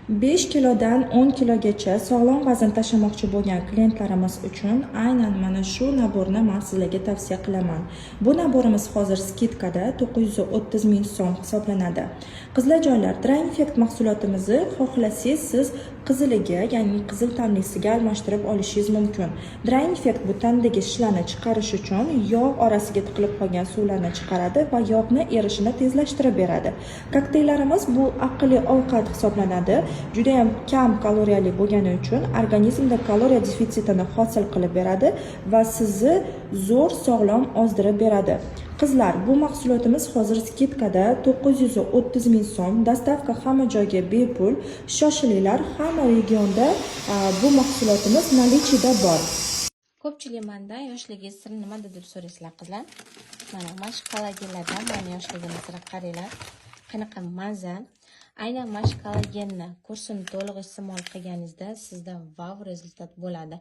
5 kilodan 10 kilogacha sog'lom vazn tashlamoqchi bo'lgan klientlarimiz uchun aynan mana shu naborni men sizlarga tavsiya qilaman. Bu naborimiz hozir skidkada 930 ming so'm hisoblanadi. Qizlarjonlar, Dryinfect mahsulotimizni xohlasangiz siz qiziliga, ya'ni qizil tanlisiga almashtirib olishingiz mumkin. Dryinfect bu tandagi shishlarni chiqarish uchun yog' orasiga tiqilib qolgan suvlarni chiqaradi va yog'ni erishini tezlashtirib beradi. Kokteyllarimiz bu aqlli ovqat hisoblanadi. Juda ham kam kaloriyali bo'lgani uchun organizmda kaloriya defitsitini hosil qilib beradi va sizni zo'r sog'lom ozdirib beradi. Qizlar, bu mahsulotimiz hozir skidkada 930 ming so'm, dastavka hamma joyga bepul. Shoshilinglar, hamma regionda bu mahsulotimiz nalichida bor. Ko'pchilik mendan yoshligingiz siri nimada deb so'raysizlar qizlar. Mana shu kollagenlardan meni yoshligimni siri qaranglar. Qanaqa maza. Aynan mana shu kollagenni kursini to'liq iste'mol qilganingizda sizda wow rezultat bo'ladi.